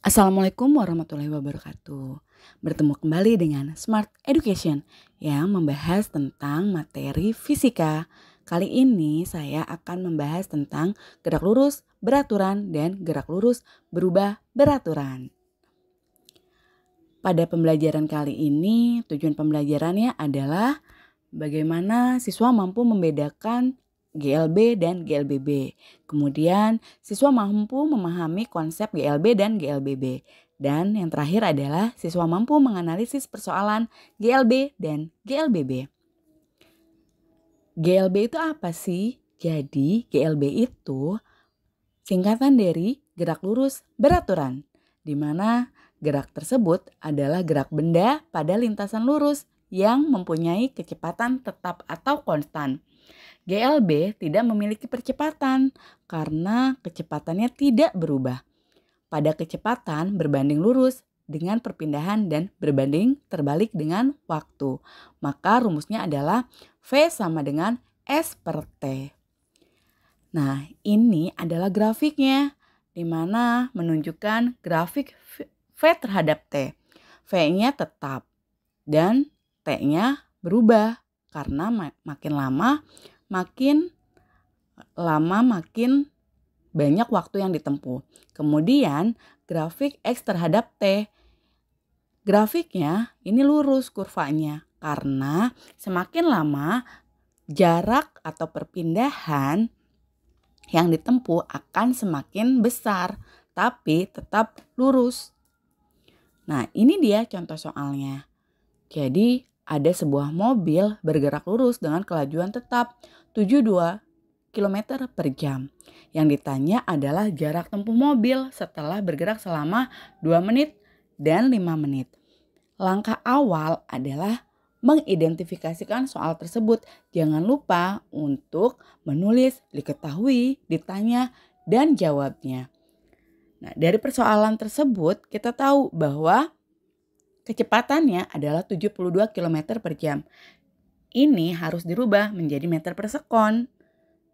Assalamualaikum warahmatullahi wabarakatuh. Bertemu kembali dengan Smart Education yang membahas tentang materi fisika. Kali ini saya akan membahas tentang gerak lurus beraturan dan gerak lurus berubah beraturan. Pada pembelajaran kali ini, tujuan pembelajarannya adalah bagaimana siswa mampu membedakan GLB dan GLBB. Kemudian siswa mampu memahami konsep GLB dan GLBB. Dan yang terakhir adalah siswa mampu menganalisis persoalan GLB dan GLBB. GLB itu apa sih? Jadi GLB itu singkatan dari gerak lurus beraturan, di mana gerak tersebut adalah gerak benda pada lintasan lurus yang mempunyai kecepatan tetap atau konstan. GLB tidak memiliki percepatan karena kecepatannya tidak berubah. Pada kecepatan berbanding lurus dengan perpindahan dan berbanding terbalik dengan waktu. Maka rumusnya adalah V sama dengan S per T. Nah, ini adalah grafiknya, di mana menunjukkan grafik V terhadap T. V-nya tetap dan T-nya berubah karena makin lama makin banyak waktu yang ditempuh. Kemudian grafik X terhadap T. Grafiknya ini lurus kurvanya karena semakin lama jarak atau perpindahan yang ditempuh akan semakin besar tapi tetap lurus. Nah, ini dia contoh soalnya. Jadi ada sebuah mobil bergerak lurus dengan kelajuan tetap 72 km per jam. Yang ditanya adalah jarak tempuh mobil setelah bergerak selama 2 menit dan 5 menit. Langkah awal adalah mengidentifikasikan soal tersebut. Jangan lupa untuk menulis, diketahui, ditanya, dan jawabnya. Nah, dari persoalan tersebut kita tahu bahwa kecepatannya adalah 72 km per jam. Ini harus dirubah menjadi meter per sekon.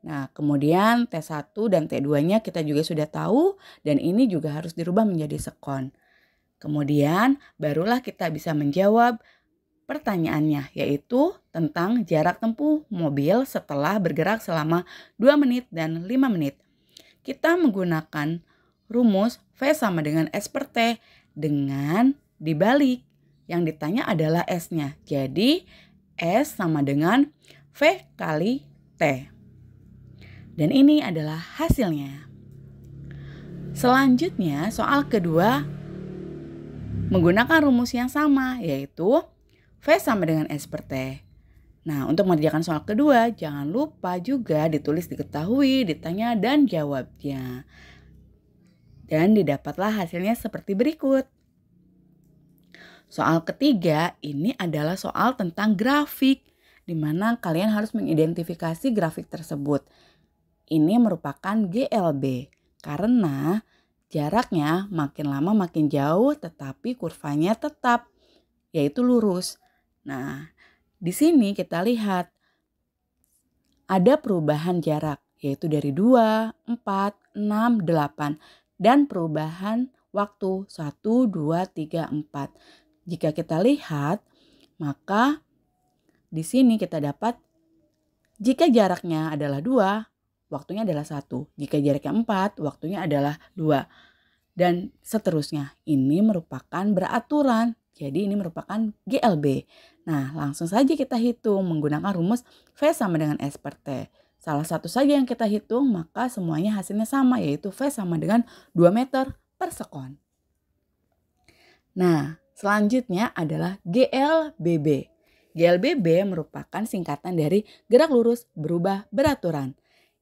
Nah, kemudian T1 dan T2-nya kita juga sudah tahu dan ini juga harus dirubah menjadi sekon. Kemudian barulah kita bisa menjawab pertanyaannya, yaitu tentang jarak tempuh mobil setelah bergerak selama 2 menit dan 5 menit. Kita menggunakan rumus V sama dengan S per T dengan dibalik. Yang ditanya adalah S-nya. Jadi S sama dengan V kali T. Dan ini adalah hasilnya. Selanjutnya soal kedua menggunakan rumus yang sama, yaitu V sama dengan S per T. Nah, untuk mengerjakan soal kedua jangan lupa juga ditulis, diketahui, ditanya, dan jawabnya. Dan didapatlah hasilnya seperti berikut. Soal ketiga ini adalah soal tentang grafik, di mana kalian harus mengidentifikasi grafik tersebut. Ini merupakan GLB karena jaraknya makin lama makin jauh tetapi kurvanya tetap, yaitu lurus. Nah, di sini kita lihat ada perubahan jarak, yaitu dari 2, 4, 6, 8. Dan perubahan waktu 1, 2, 3, 4. Jika kita lihat, maka di sini kita dapat jika jaraknya adalah 2, waktunya adalah 1. Jika jaraknya 4, waktunya adalah 2. Dan seterusnya. Ini merupakan beraturan. Jadi ini merupakan GLB. Nah, langsung saja kita hitung menggunakan rumus V sama dengan S per T. Salah satu saja yang kita hitung, maka semuanya hasilnya sama, yaitu V sama dengan 2 meter per sekon. Nah, selanjutnya adalah GLBB. GLBB merupakan singkatan dari gerak lurus berubah beraturan.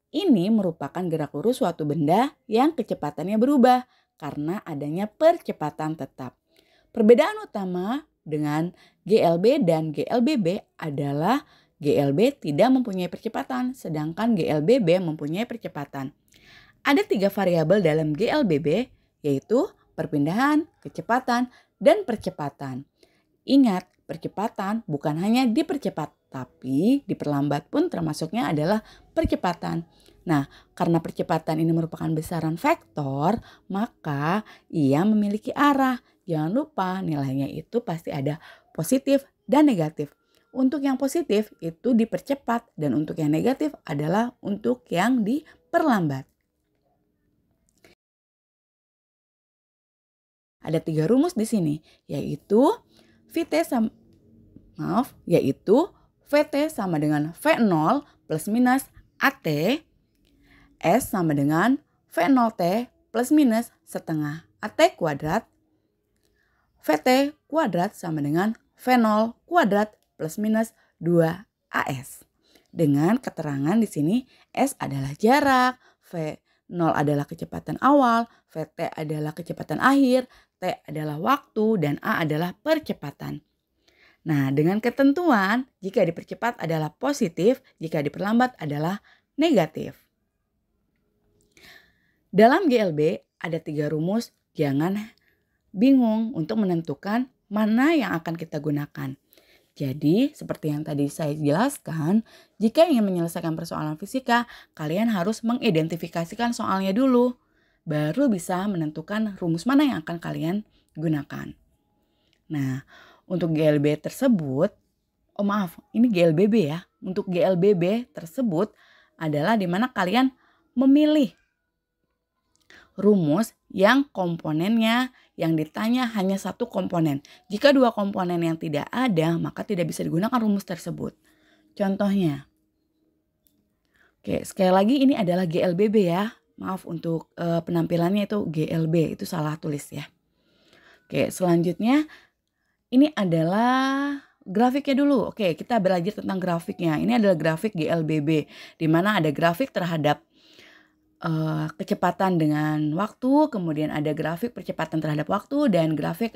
Ini merupakan gerak lurus suatu benda yang kecepatannya berubah karena adanya percepatan tetap. Perbedaan utama dengan GLB dan GLBB adalah GLB tidak mempunyai percepatan, sedangkan GLBB mempunyai percepatan. Ada 3 variabel dalam GLBB, yaitu perpindahan, kecepatan, dan percepatan. Ingat, percepatan bukan hanya dipercepat, tapi diperlambat pun termasuknya adalah percepatan. Nah, karena percepatan ini merupakan besaran vektor, maka ia memiliki arah. Jangan lupa nilainya itu pasti ada positif dan negatif. Untuk yang positif itu dipercepat dan untuk yang negatif adalah untuk yang diperlambat. Ada 3 rumus di sini, yaitu VT sama dengan V0 plus minus AT, S sama dengan V0T plus minus setengah AT kuadrat, VT kuadrat sama dengan V0 kuadrat plus minus 2AS. Dengan keterangan di sini S adalah jarak, V0 adalah kecepatan awal, VT adalah kecepatan akhir, T adalah waktu, dan A adalah percepatan. Nah, dengan ketentuan jika dipercepat adalah positif, jika diperlambat adalah negatif. Dalam GLB ada 3 rumus, jangan bingung untuk menentukan mana yang akan kita gunakan. Jadi, seperti yang tadi saya jelaskan, jika ingin menyelesaikan persoalan fisika, kalian harus mengidentifikasikan soalnya dulu. Baru bisa menentukan rumus mana yang akan kalian gunakan. Nah, untuk GLB tersebut, ini GLBB ya. Untuk GLBB tersebut adalah di mana kalian memilih rumus yang komponennya yang ditanya hanya satu komponen. Jika 2 komponen yang tidak ada, maka tidak bisa digunakan rumus tersebut. Contohnya, oke, sekali lagi ini adalah GLBB ya. Maaf untuk penampilannya itu GLB, itu salah tulis ya. Oke, selanjutnya ini adalah grafiknya dulu. Oke, kita belajar tentang grafiknya. Ini adalah grafik GLBB, di mana ada grafik terhadap kecepatan dengan waktu, kemudian ada grafik percepatan terhadap waktu, dan grafik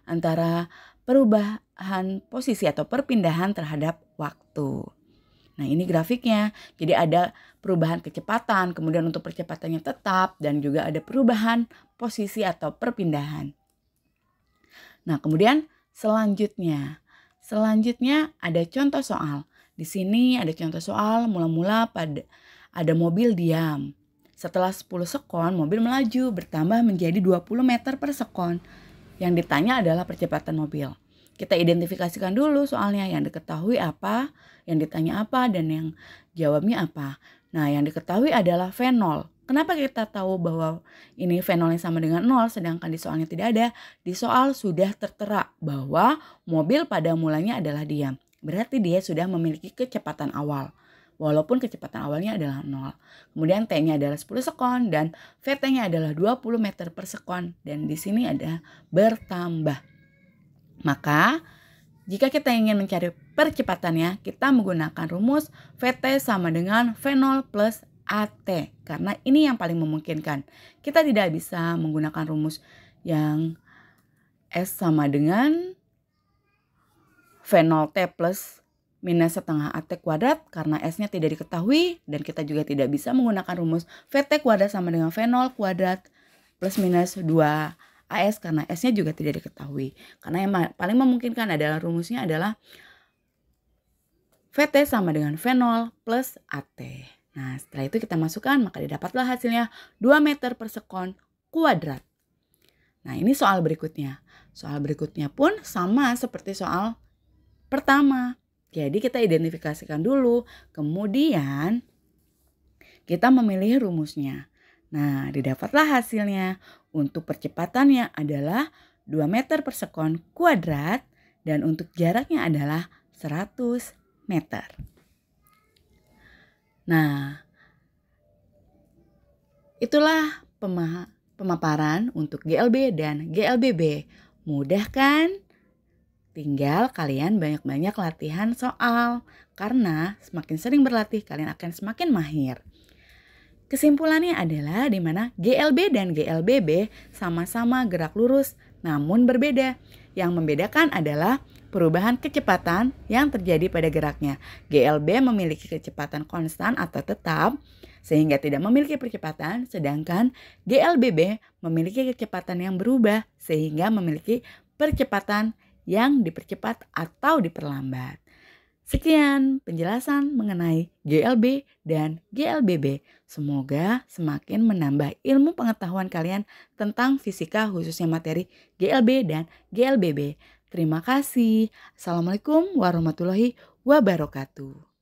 antara perubahan posisi atau perpindahan terhadap waktu. Nah, ini grafiknya. Jadi ada perubahan kecepatan, kemudian untuk percepatannya tetap, dan juga ada perubahan posisi atau perpindahan. Nah, kemudian selanjutnya ada contoh soal. Di sini ada contoh soal mula-mula pada ada mobil diam. Setelah 10 sekon, mobil melaju bertambah menjadi 20 meter per sekon. Yang ditanya adalah percepatan mobil. Kita identifikasikan dulu soalnya, yang diketahui apa, yang ditanya apa, dan yang jawabnya apa. Nah, yang diketahui adalah V0. Kenapa kita tahu bahwa ini V0-nya sama dengan 0, sedangkan di soalnya tidak ada? Di soal sudah tertera bahwa mobil pada mulanya adalah diam. Berarti dia sudah memiliki kecepatan awal. Walaupun kecepatan awalnya adalah 0. Kemudian T-nya adalah 10 sekon dan VT-nya adalah 20 meter per sekon. Dan di sini ada bertambah. Maka jika kita ingin mencari percepatannya, kita menggunakan rumus VT sama dengan V0 plus AT. Karena ini yang paling memungkinkan. Kita tidak bisa menggunakan rumus yang S sama dengan V0T plus minus setengah AT kuadrat karena S-nya tidak diketahui, dan kita juga tidak bisa menggunakan rumus VT kuadrat sama dengan V0 kuadrat plus minus 2AS karena S-nya juga tidak diketahui. Karena yang paling memungkinkan adalah rumusnya adalah VT sama dengan V0 plus AT. Nah, setelah itu kita masukkan, maka didapatlah hasilnya 2 meter per sekon kuadrat. Nah, ini soal berikutnya. Soal berikutnya pun sama seperti soal pertama. Jadi kita identifikasikan dulu, kemudian kita memilih rumusnya. Nah, didapatlah hasilnya. Untuk percepatannya adalah 2 meter per sekon kuadrat dan untuk jaraknya adalah 100 meter. Nah, itulah pemaparan untuk GLB dan GLBB. Mudah kan? Tinggal kalian banyak-banyak latihan soal, karena semakin sering berlatih kalian akan semakin mahir. Kesimpulannya adalah di mana GLB dan GLBB sama-sama gerak lurus namun berbeda. Yang membedakan adalah perubahan kecepatan yang terjadi pada geraknya. GLB memiliki kecepatan konstan atau tetap sehingga tidak memiliki percepatan, sedangkan GLBB memiliki kecepatan yang berubah sehingga memiliki percepatan yang dipercepat atau diperlambat. Sekian penjelasan mengenai GLB dan GLBB. Semoga semakin menambah ilmu pengetahuan kalian tentang fisika khususnya materi GLB dan GLBB. Terima kasih. Assalamualaikum warahmatullahi wabarakatuh.